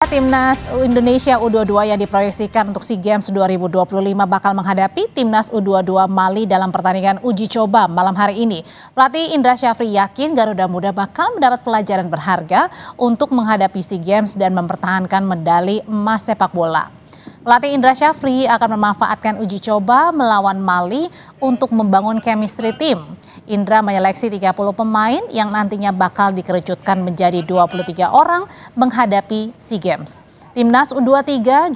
Timnas Indonesia U22 yang diproyeksikan untuk SEA Games 2025 bakal menghadapi Timnas U22 Mali dalam pertandingan uji coba malam hari ini. Pelatih Indra Syafri yakin Garuda Muda bakal mendapat pelajaran berharga untuk menghadapi SEA Games dan mempertahankan medali emas sepak bola. Pelatih Indra Syafri akan memanfaatkan uji coba melawan Mali untuk membangun chemistry tim. Indra menyeleksi 30 pemain yang nantinya bakal dikerucutkan menjadi 23 orang menghadapi SEA Games. Timnas U23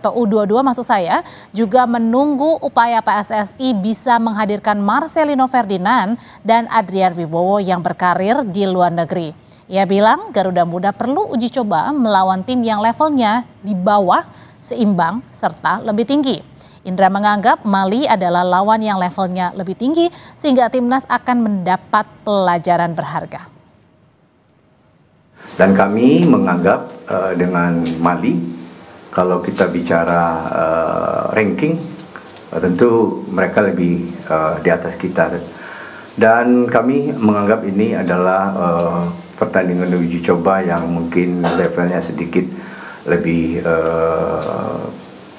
U22 maksud saya juga menunggu upaya PSSI bisa menghadirkan Marcelino Ferdinand dan Adrian Wibowo yang berkarir di luar negeri. Ia bilang Garuda Muda perlu uji coba melawan tim yang levelnya di bawah, seimbang, serta lebih tinggi. Indra menganggap Mali adalah lawan yang levelnya lebih tinggi sehingga timnas akan mendapat pelajaran berharga. Dan kami menganggap dengan Mali, kalau kita bicara ranking, tentu mereka lebih di atas kita. Dan kami menganggap ini adalah pertandingan uji coba yang mungkin levelnya sedikit lebih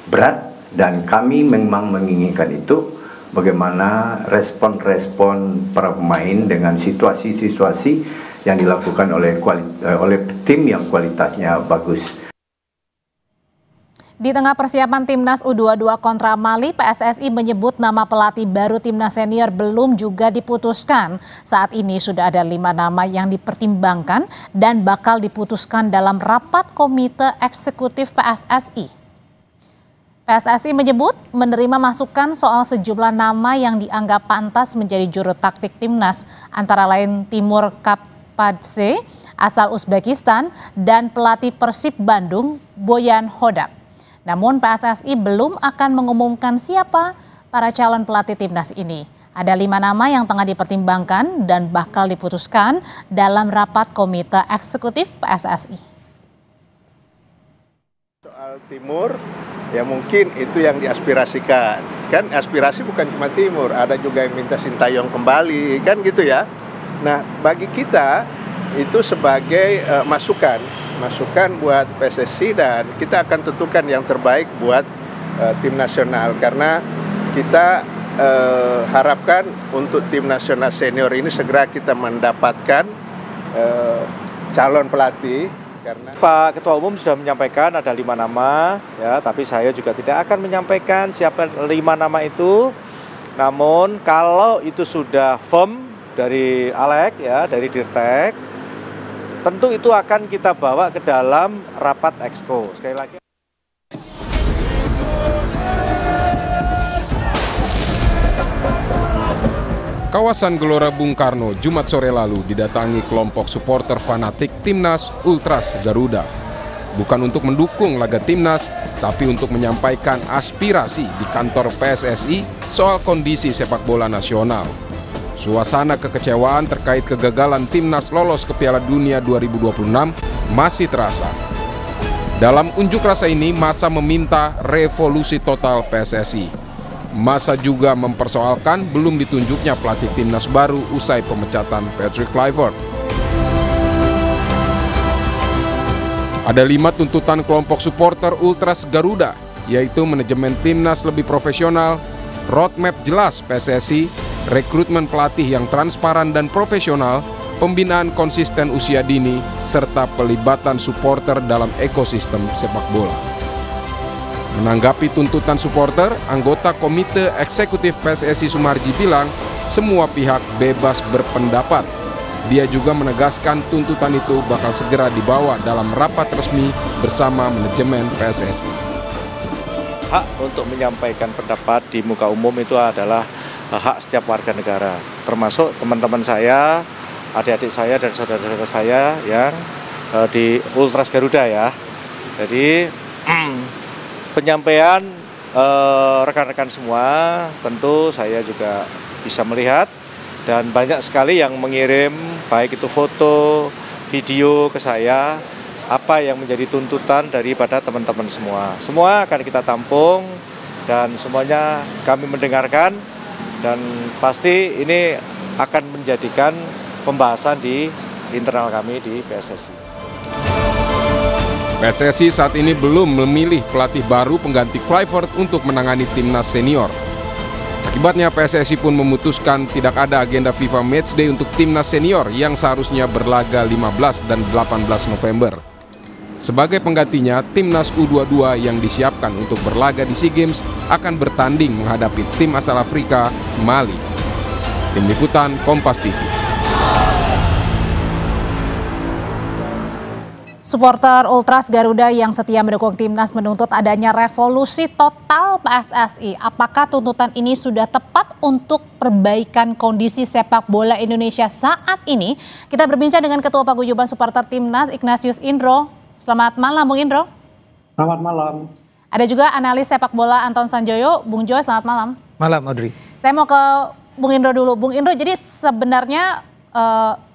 berat. Dan kami memang menginginkan itu, bagaimana respon-respon para pemain dengan situasi-situasi yang dilakukan oleh tim yang kualitasnya bagus. Di tengah persiapan Timnas U22 kontra Mali, PSSI menyebut nama pelatih baru Timnas Senior belum juga diputuskan. Saat ini sudah ada 5 nama yang dipertimbangkan dan bakal diputuskan dalam rapat komite eksekutif PSSI. PSSI menyebut menerima masukan soal sejumlah nama yang dianggap pantas menjadi juru taktik timnas, antara lain Timur Kapadze asal Uzbekistan dan pelatih Persib Bandung Boyan Hodak. Namun PSSI belum akan mengumumkan siapa para calon pelatih timnas ini. Ada 5 nama yang tengah dipertimbangkan dan bakal diputuskan dalam rapat komite eksekutif PSSI. Soal Timur, ya mungkin itu yang diaspirasikan. Kan aspirasi bukan cuma Timur, ada juga yang minta Sintayong kembali, kan gitu ya. Nah, bagi kita itu sebagai masukan buat PSSI, dan kita akan tentukan yang terbaik buat tim nasional. Karena kita harapkan untuk tim nasional senior ini segera kita mendapatkan calon pelatih. Karena Pak Ketua Umum sudah menyampaikan ada 5 nama, ya, tapi saya juga tidak akan menyampaikan siapa 5 nama itu. Namun kalau itu sudah firm dari Alek, ya, dari Dirtek, tentu itu akan kita bawa ke dalam rapat exco. Sekali lagi. Kawasan Gelora Bung Karno Jumat sore lalu didatangi kelompok supporter fanatik Timnas Ultras Garuda. Bukan untuk mendukung laga Timnas, tapi untuk menyampaikan aspirasi di kantor PSSI soal kondisi sepak bola nasional. Suasana kekecewaan terkait kegagalan Timnas lolos ke Piala Dunia 2026 masih terasa. Dalam unjuk rasa ini, massa meminta revolusi total PSSI. Massa juga mempersoalkan belum ditunjuknya pelatih timnas baru usai pemecatan Patrick Kluivert. Ada 5 tuntutan kelompok supporter Ultras Garuda, yaitu manajemen timnas lebih profesional, roadmap jelas PSSI, rekrutmen pelatih yang transparan dan profesional, pembinaan konsisten usia dini, serta pelibatan supporter dalam ekosistem sepak bola. Menanggapi tuntutan supporter, anggota Komite Eksekutif PSSI Sumarji bilang semua pihak bebas berpendapat. Dia juga menegaskan tuntutan itu bakal segera dibawa dalam rapat resmi bersama manajemen PSSI. Hak untuk menyampaikan pendapat di muka umum itu adalah hak setiap warga negara, termasuk teman-teman saya, adik-adik saya dan saudara-saudara saya yang di Ultras Garuda, ya. Jadi penyampaian rekan-rekan semua tentu saya juga bisa melihat, dan banyak sekali yang mengirim baik itu foto, video ke saya, apa yang menjadi tuntutan daripada teman-teman semua. Semua akan kita tampung dan semuanya kami mendengarkan, dan pasti ini akan menjadikan pembahasan di internal kami di PSSI. PSSI saat ini belum memilih pelatih baru pengganti Kluivert untuk menangani timnas senior. Akibatnya PSSI pun memutuskan tidak ada agenda FIFA Matchday untuk timnas senior yang seharusnya berlaga 15 dan 18 November. Sebagai penggantinya, timnas U22 yang disiapkan untuk berlaga di SEA Games akan bertanding menghadapi tim asal Afrika, Mali. Tim Liputan Kompas TV. Supporter Ultras Garuda yang setia mendukung timnas menuntut adanya revolusi total PSSI. Apakah tuntutan ini sudah tepat untuk perbaikan kondisi sepak bola Indonesia saat ini? Kita berbincang dengan Ketua Paguyuban Supporter Timnas Ignatius Indro. Selamat malam, Bung Indro. Selamat malam. Ada juga analis sepak bola Anton Sanjoyo. Bung Joy, selamat malam. Malam, Audrey. Saya mau ke Bung Indro dulu. Bung Indro, jadi sebenarnya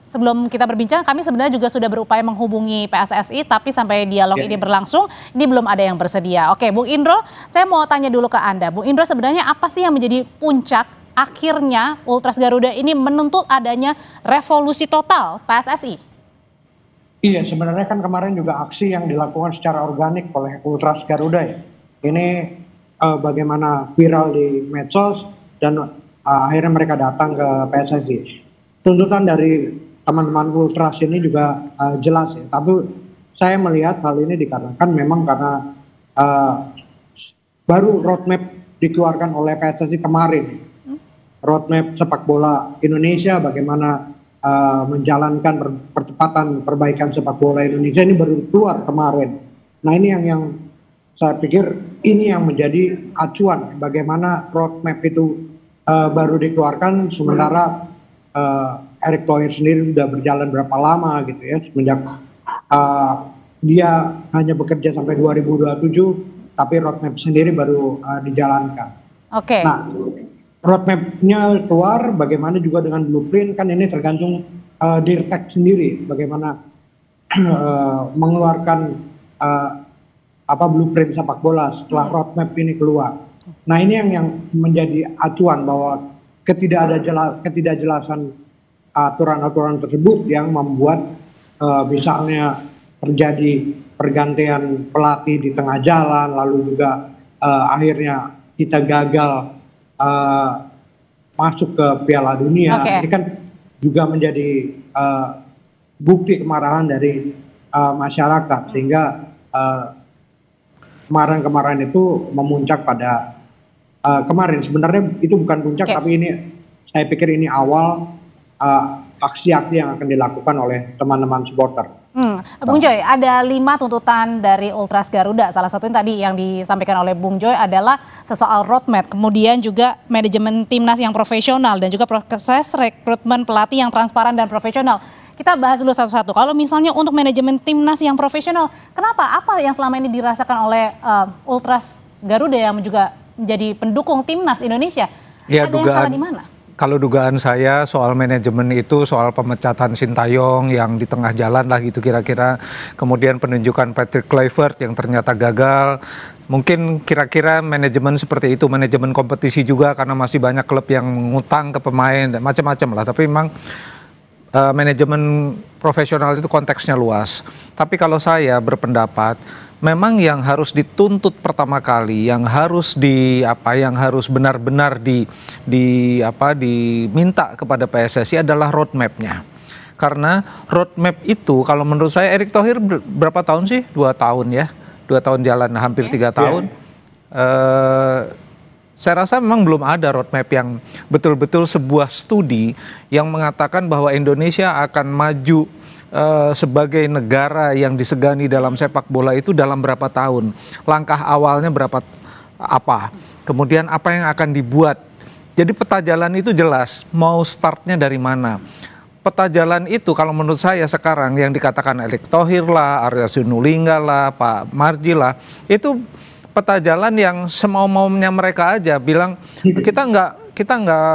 sebelum kita berbincang, kami sebenarnya juga sudah berupaya menghubungi PSSI, tapi sampai dialog ini berlangsung, ini belum ada yang bersedia. Oke, Bung Indro, saya mau tanya dulu ke Anda. Bung Indro, sebenarnya apa sih yang menjadi puncak akhirnya Ultras Garuda ini menuntut adanya revolusi total PSSI? Iya, sebenarnya kan kemarin juga aksi yang dilakukan secara organik oleh Ultras Garuda ya. Ini bagaimana viral di medsos dan akhirnya mereka datang ke PSSI. Tuntutan dari teman-teman Ultras ini juga jelas ya, tapi saya melihat hal ini dikarenakan memang karena baru roadmap dikeluarkan oleh PSSI kemarin. Roadmap sepak bola Indonesia, bagaimana menjalankan percepatan perbaikan sepak bola Indonesia ini baru keluar kemarin. Nah ini yang saya pikir ini yang menjadi acuan bagaimana roadmap itu baru dikeluarkan sementara Erick Thohir sendiri sudah berjalan berapa lama gitu ya, semenjak dia hanya bekerja sampai 2027, tapi roadmap sendiri baru dijalankan. Oke. Nah, roadmap-nya keluar, bagaimana juga dengan blueprint, kan ini tergantung Dirtek sendiri, bagaimana mengeluarkan blueprint sepak bola setelah roadmap ini keluar. Nah ini yang menjadi acuan bahwa ketidakjelasan aturan-aturan tersebut yang membuat misalnya terjadi pergantian pelatih di tengah jalan, lalu juga akhirnya kita gagal masuk ke Piala Dunia. Ini kan juga menjadi bukti kemarahan dari masyarakat, sehingga kemarin itu memuncak pada kemarin. Sebenarnya itu bukan puncak, tapi ini saya pikir ini awal aksi-aksi yang akan dilakukan oleh teman-teman supporter. Bung Joy, ada 5 tuntutan dari Ultras Garuda. Salah satunya tadi yang disampaikan oleh Bung Joy adalah soal roadmap, kemudian juga manajemen timnas yang profesional, dan juga proses rekrutmen pelatih yang transparan dan profesional. Kita bahas dulu satu-satu. Kalau misalnya untuk manajemen timnas yang profesional, kenapa? Apa yang selama ini dirasakan oleh Ultras Garuda yang juga menjadi pendukung timnas Indonesia? Ya, ada yang salah di mana? Kalau dugaan saya soal manajemen itu soal pemecatan Sintayong yang di tengah jalan lah gitu kira-kira. Kemudian penunjukan Patrick Kluivert yang ternyata gagal. Mungkin kira-kira manajemen seperti itu, manajemen kompetisi juga karena masih banyak klub yang ngutang ke pemain dan macam-macam lah. Tapi memang manajemen profesional itu konteksnya luas. Tapi kalau saya berpendapat memang yang harus dituntut pertama kali, yang harus benar-benar diminta kepada PSSI adalah roadmap-nya. Karena roadmap itu kalau menurut saya, Erick Thohir berapa tahun sih? 2 tahun ya, 2 tahun jalan, hampir 3 tahun. Saya rasa memang belum ada roadmap yang betul-betul sebuah studi yang mengatakan bahwa Indonesia akan maju sebagai negara yang disegani dalam sepak bola itu dalam berapa tahun, langkah awalnya apa, kemudian apa yang akan dibuat. Jadi peta jalan itu jelas, mau startnya dari mana. Peta jalan itu kalau menurut saya sekarang yang dikatakan Erick Thohir lah, Arya Sinulinga lah, Pak Marji lah, itu peta jalan yang semau-maunya mereka aja bilang kita nggak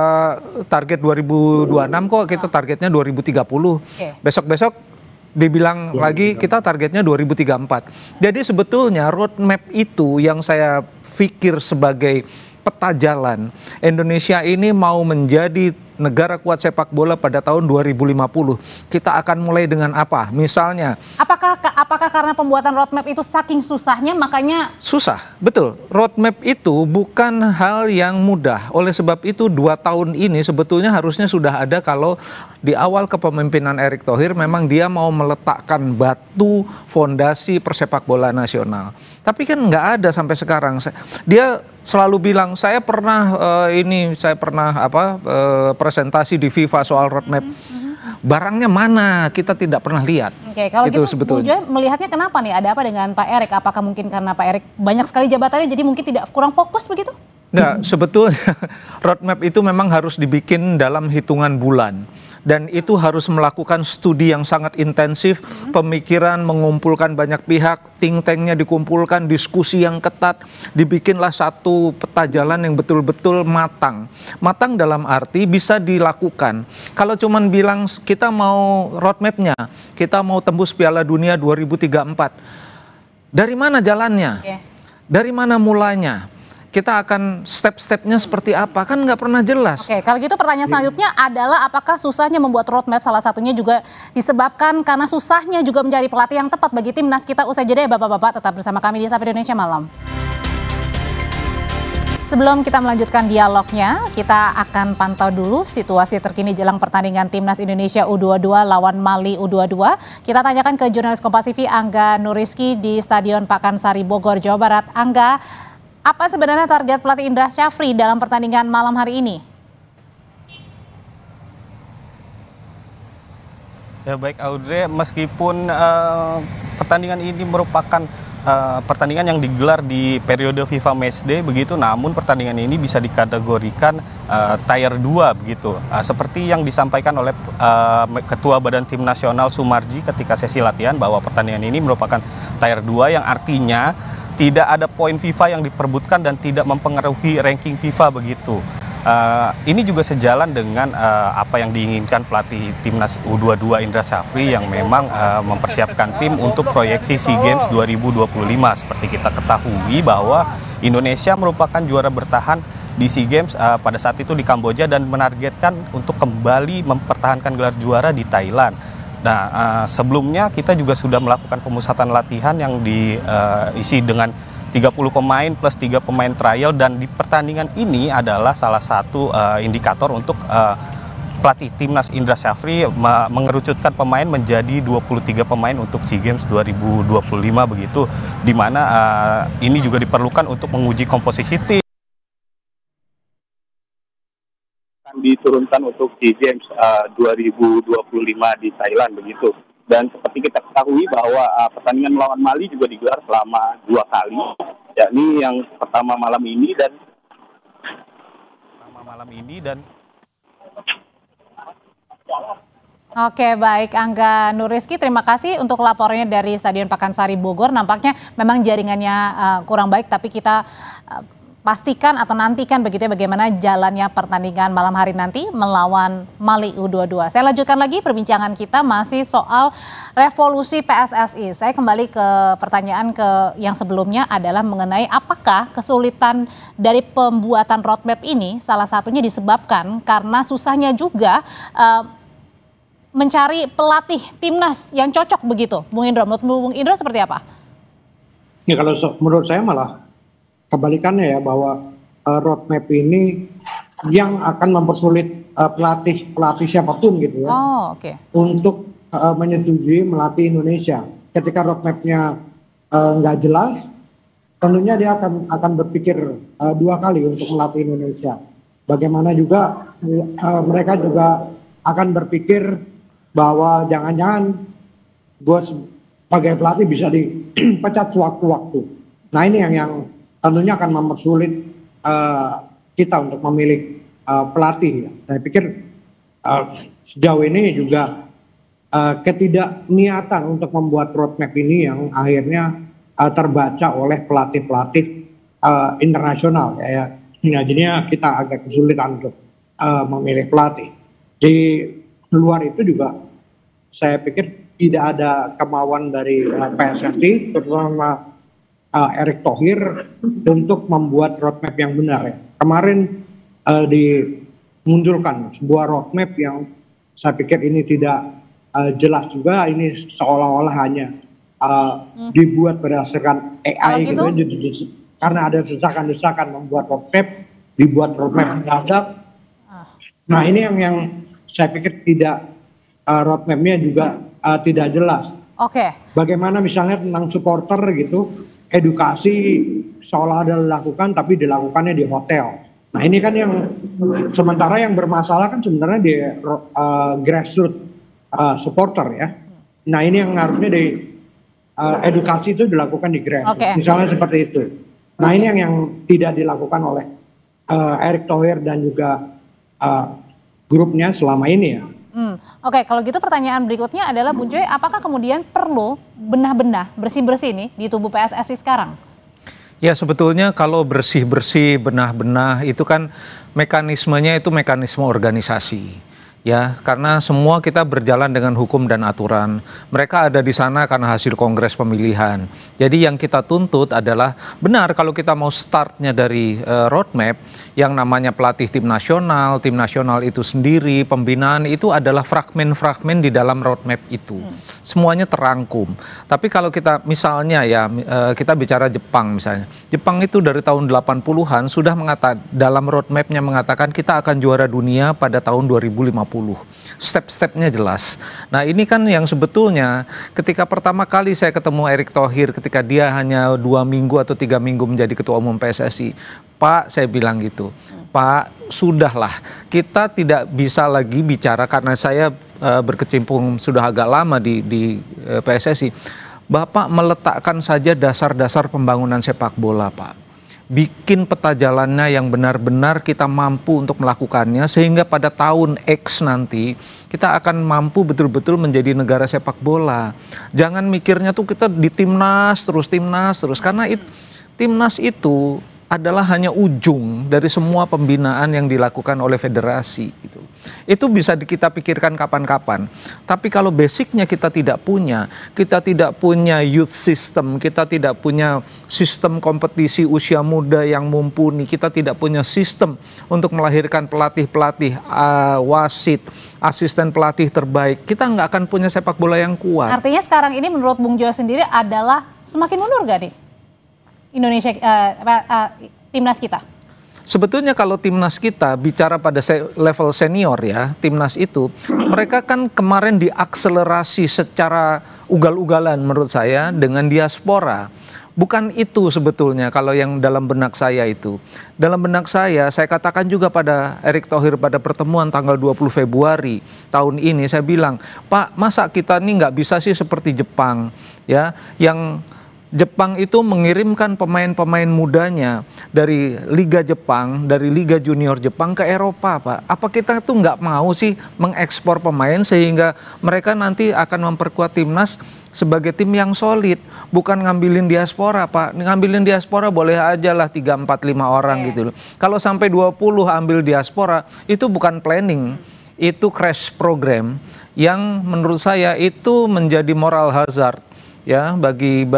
target 2026 kok, kita targetnya 2030. Besok-besok dibilang lagi kita targetnya 2034. Jadi sebetulnya roadmap itu yang saya pikir sebagai peta jalan. Indonesia ini mau menjadi negara kuat sepak bola pada tahun 2050. Kita akan mulai dengan apa? Misalnya, Apakah karena pembuatan roadmap itu saking susahnya makanya susah, betul. Roadmap itu bukan hal yang mudah. Oleh sebab itu 2 tahun ini sebetulnya harusnya sudah ada kalau di awal kepemimpinan Erick Thohir memang dia mau meletakkan batu fondasi persepak bola nasional. Tapi kan nggak ada sampai sekarang. Dia selalu bilang saya pernah presentasi di FIFA soal roadmap. Barangnya mana kita tidak pernah lihat. Oke, kalau itu gitu sebetulnya. Bu Joy melihatnya kenapa nih? Ada apa dengan Pak Erick? Apakah mungkin karena Pak Erick banyak sekali jabatannya jadi mungkin kurang fokus begitu? Nggak, sebetulnya roadmap itu memang harus dibikin dalam hitungan bulan. Dan itu harus melakukan studi yang sangat intensif, pemikiran, mengumpulkan banyak pihak, think tanknya dikumpulkan, diskusi yang ketat, dibikinlah satu peta jalan yang betul-betul matang. Matang dalam arti bisa dilakukan. Kalau cuman bilang kita mau roadmapnya, kita mau tembus Piala Dunia 2034, dari mana jalannya? Dari mana mulanya? Kita akan step-stepnya seperti apa, kan nggak pernah jelas. Oke, kalau gitu pertanyaan selanjutnya adalah apakah susahnya membuat roadmap salah satunya juga disebabkan karena susahnya juga mencari pelatih yang tepat bagi timnas kita. Usai jeda ya Bapak-Bapak, tetap bersama kami di Sapa Indonesia Malam. Sebelum kita melanjutkan dialognya, kita akan pantau dulu situasi terkini jelang pertandingan Timnas Indonesia U22 lawan Mali U22. Kita tanyakan ke jurnalis Kompas TV Angga Nuriski di Stadion Pakansari Bogor, Jawa Barat. Angga, apa sebenarnya target pelatih Indra Syafri dalam pertandingan malam hari ini? Ya baik Audrey, meskipun pertandingan ini merupakan pertandingan yang digelar di periode FIFA Matchday begitu, namun pertandingan ini bisa dikategorikan Tier 2 begitu. Seperti yang disampaikan oleh Ketua Badan Tim Nasional Sumarji ketika sesi latihan bahwa pertandingan ini merupakan Tier 2 yang artinya tidak ada poin FIFA yang diperbutkan dan tidak mempengaruhi ranking FIFA begitu. Ini juga sejalan dengan apa yang diinginkan pelatih Timnas U22 Indra Syafri yang memang mempersiapkan tim untuk proyeksi SEA Games 2025. Seperti kita ketahui bahwa Indonesia merupakan juara bertahan di SEA Games pada saat itu di Kamboja dan menargetkan untuk kembali mempertahankan gelar juara di Thailand. Nah, sebelumnya kita juga sudah melakukan pemusatan latihan yang diisi dengan 30 pemain plus 3 pemain trial, dan di pertandingan ini adalah salah satu indikator untuk pelatih Timnas Indra Syafri mengerucutkan pemain menjadi 23 pemain untuk SEA Games 2025 begitu, di mana ini juga diperlukan untuk menguji komposisi tim diturunkan untuk SEA Games 2025 di Thailand begitu. Dan seperti kita ketahui bahwa pertandingan melawan Mali juga digelar selama 2 kali, yakni yang pertama malam ini dan Oke, baik Angga Nuriski, terima kasih untuk laporannya dari Stadion Pakansari Bogor. Nampaknya memang jaringannya kurang baik, tapi kita pastikan atau nantikan begitu ya bagaimana jalannya pertandingan malam hari nanti melawan Mali U22. Saya lanjutkan lagi perbincangan kita masih soal revolusi PSSI. Saya kembali ke pertanyaan yang sebelumnya adalah mengenai apakah kesulitan dari pembuatan roadmap ini salah satunya disebabkan karena susahnya juga mencari pelatih timnas yang cocok begitu. Bung Indro, menurut Bung Indro seperti apa? Ya kalau menurut saya malah kebalikannya ya, bahwa roadmap ini yang akan mempersulit pelatih siapapun gitu ya, untuk menyetujui melatih Indonesia. Ketika roadmapnya nggak jelas, tentunya dia akan berpikir 2 kali untuk melatih Indonesia. Bagaimana juga mereka juga akan berpikir bahwa jangan-jangan gue sebagai pelatih bisa dipecat sewaktu-waktu. Nah ini yang tentunya akan mempersulit kita untuk memilih pelatih. Saya pikir sejauh ini juga ketidakniatan untuk membuat roadmap ini yang akhirnya terbaca oleh pelatih-pelatih internasional. Jadinya kita agak kesulitan untuk memilih pelatih. Di luar itu juga saya pikir tidak ada kemauan dari PSSI, terutama Erick Thohir, untuk membuat roadmap yang benar ya. Kemarin di munculkan sebuah roadmap yang saya pikir ini tidak jelas juga, ini seolah-olah hanya dibuat berdasarkan AI gitu, karena ada desakan-desakan membuat roadmap, dibuat roadmap mendadak. Nah ini yang saya pikir tidak, roadmapnya juga tidak jelas. Oke. Bagaimana misalnya tentang supporter gitu, edukasi seolah ada dilakukan tapi dilakukannya di hotel. Nah ini kan yang sementara yang bermasalah kan sebenarnya di grassroots supporter ya. Nah ini yang harusnya di edukasi itu dilakukan di grassroots, misalnya seperti itu. Nah ini yang tidak dilakukan oleh Erick Thohir dan juga grupnya selama ini ya. Oke, kalau gitu pertanyaan berikutnya adalah Bung Joy, apakah kemudian perlu benah-benah bersih-bersih nih di tubuh PSSI sekarang? Ya sebetulnya kalau bersih-bersih, benah-benah itu kan mekanismenya itu mekanisme organisasi. Ya, karena semua kita berjalan dengan hukum dan aturan. Mereka ada di sana karena hasil kongres pemilihan. Jadi yang kita tuntut adalah benar kalau kita mau startnya dari roadmap yang namanya pelatih tim nasional itu sendiri, pembinaan itu adalah fragmen-fragmen di dalam roadmap itu. Semuanya terangkum. Tapi kalau kita misalnya ya, kita bicara Jepang misalnya. Jepang itu dari tahun 80-an sudah dalam roadmapnya mengatakan kita akan juara dunia pada tahun 2050. Step-stepnya jelas. Nah ini kan yang sebetulnya ketika pertama kali saya ketemu Erick Thohir ketika dia hanya 2 minggu atau 3 minggu menjadi ketua umum PSSI. Pak, saya bilang gitu, Pak sudahlah kita tidak bisa lagi bicara karena saya berkecimpung sudah agak lama di PSSI. Bapak meletakkan saja dasar-dasar pembangunan sepak bola Pak. Bikin peta jalannya yang benar-benar kita mampu untuk melakukannya sehingga pada tahun X nanti kita akan mampu betul-betul menjadi negara sepak bola. Jangan mikirnya tuh kita di timnas terus karena timnas itu adalah hanya ujung dari semua pembinaan yang dilakukan oleh federasi gitu. Itu bisa kita pikirkan kapan-kapan. Tapi kalau basicnya kita tidak punya youth system, kita tidak punya sistem kompetisi usia muda yang mumpuni, kita tidak punya sistem untuk melahirkan pelatih-pelatih, wasit, asisten pelatih terbaik, kita nggak akan punya sepak bola yang kuat. Artinya sekarang ini menurut Bung Joy sendiri adalah semakin mundur gak nih Indonesia, timnas kita? Sebetulnya kalau timnas kita bicara pada level senior ya, timnas itu mereka kan kemarin diakselerasi secara ugal-ugalan menurut saya dengan diaspora. Bukan itu sebetulnya kalau yang dalam benak saya itu. Dalam benak saya katakan juga pada Erick Thohir pada pertemuan tanggal 20 Februari tahun ini, saya bilang, Pak masa kita ini nggak bisa sih seperti Jepang ya, yang Jepang itu mengirimkan pemain-pemain mudanya dari Liga Jepang, dari Liga Junior Jepang ke Eropa, Pak. Apa kita tuh nggak mau sih mengekspor pemain sehingga mereka nanti akan memperkuat timnas sebagai tim yang solid, bukan ngambilin diaspora, Pak. Ngambilin diaspora boleh aja lah 3, 4, 5 orang gitu loh. Kalau sampai 20 ambil diaspora, itu bukan planning, itu crash program yang menurut saya itu menjadi moral hazard. Ya, bagi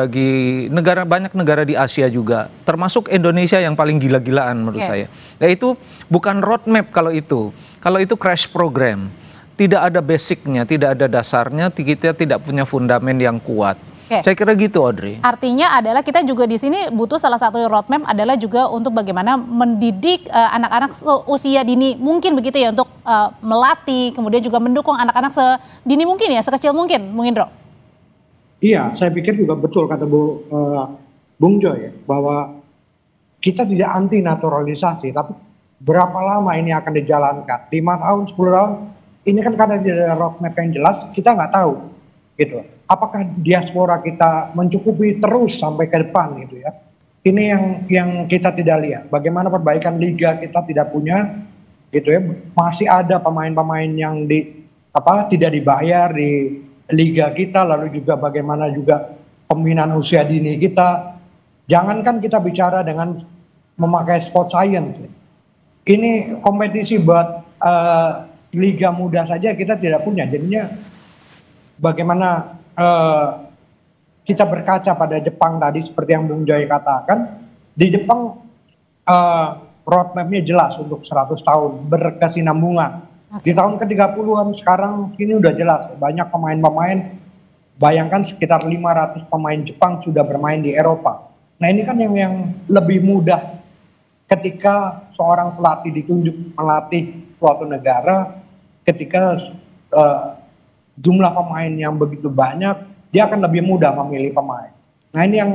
banyak negara di Asia juga, termasuk Indonesia yang paling gila-gilaan menurut saya. Nah itu bukan roadmap kalau itu crash program, tidak ada basicnya, tidak ada dasarnya, kita tidak punya fundament yang kuat. Saya kira gitu, Audrey. Artinya adalah kita juga di sini butuh salah satu roadmap adalah juga untuk bagaimana mendidik anak-anak usia dini mungkin begitu ya, untuk melatih, kemudian juga mendukung anak-anak sedini mungkin ya, sekecil mungkin, Bung Indro. Iya, saya pikir juga betul kata Bung Joy ya, bahwa kita tidak anti naturalisasi, tapi berapa lama ini akan dijalankan? 5 tahun, 10 tahun? Ini kan karena tidak ada roadmap yang jelas, kita nggak tahu, gitu. Apakah diaspora kita mencukupi terus sampai ke depan, gitu ya? Ini yang kita tidak lihat. Bagaimana perbaikan liga kita tidak punya, gitu ya? Masih ada pemain-pemain yang tidak dibayar di liga kita, lalu juga bagaimana juga pembinaan usia dini kita. Jangankan kita bicara dengan memakai sport science, ini kompetisi buat liga muda saja kita tidak punya. Jadinya bagaimana kita berkaca pada Jepang tadi seperti yang Bung Joy katakan, di Jepang roadmap-nya jelas untuk 100 tahun, berkesinambungan. Di tahun ke-30-an sekarang ini udah jelas, banyak pemain-pemain, bayangkan sekitar 500 pemain Jepang sudah bermain di Eropa. Nah ini kan yang lebih mudah ketika seorang pelatih ditunjuk melatih suatu negara, ketika jumlah pemain yang begitu banyak, dia akan lebih mudah memilih pemain. Nah ini yang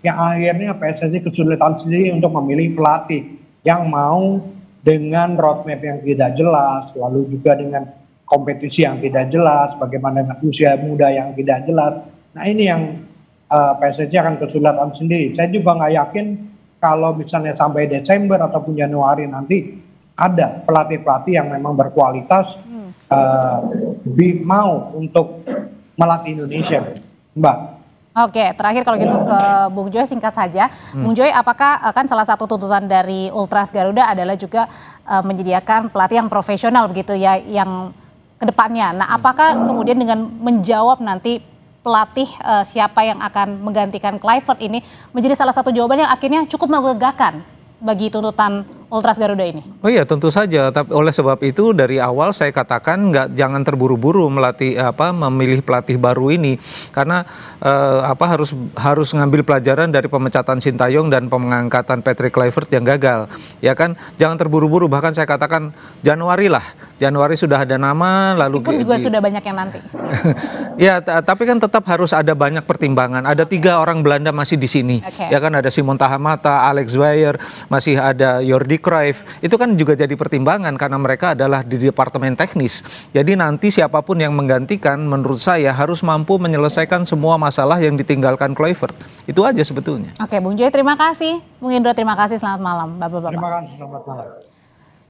akhirnya PSSI kesulitan sendiri untuk memilih pelatih yang mau dengan roadmap yang tidak jelas, lalu juga dengan kompetisi yang tidak jelas, bagaimana dengan usia muda yang tidak jelas. Nah ini yang PSSI akan kesulitan sendiri. Saya juga nggak yakin kalau misalnya sampai Desember ataupun Januari nanti ada pelatih-pelatih yang memang berkualitas mau untuk melatih Indonesia, Mbak. Oke, terakhir kalau gitu ke Bung Joy singkat saja. Bung Joy, apakah kan salah satu tuntutan dari Ultras Garuda adalah juga menyediakan pelatih yang profesional begitu ya, yang kedepannya. Nah, apakah kemudian dengan menjawab nanti pelatih siapa yang akan menggantikan Kluivert ini menjadi salah satu jawaban yang akhirnya cukup melegakan bagi tuntutan Ultras Garuda ini? Oh iya, tentu saja. Tapi oleh sebab itu dari awal saya katakan jangan terburu-buru memilih pelatih baru ini, karena harus ngambil pelajaran dari pemecatan Sintayong dan pengangkatan Patrick Kluivert yang gagal. Ya kan, jangan terburu-buru. Bahkan saya katakan Januari lah. Januari sudah ada nama, lalu meskipun juga sudah banyak yang nanti. Ya, tapi kan tetap harus ada banyak pertimbangan. Ada 3 orang Belanda masih di sini. Ya kan, ada Simon Tahamata, Alex Weyer, masih ada Jordi Cruyff. Itu kan juga jadi pertimbangan karena mereka adalah di departemen teknis. Jadi nanti siapapun yang menggantikan menurut saya harus mampu menyelesaikan semua masalah yang ditinggalkan Kluivert. Itu aja sebetulnya. Oke, Bung Joy terima kasih. Bung Indro terima kasih, selamat malam Bapak-bapak. Terima kasih, selamat malam.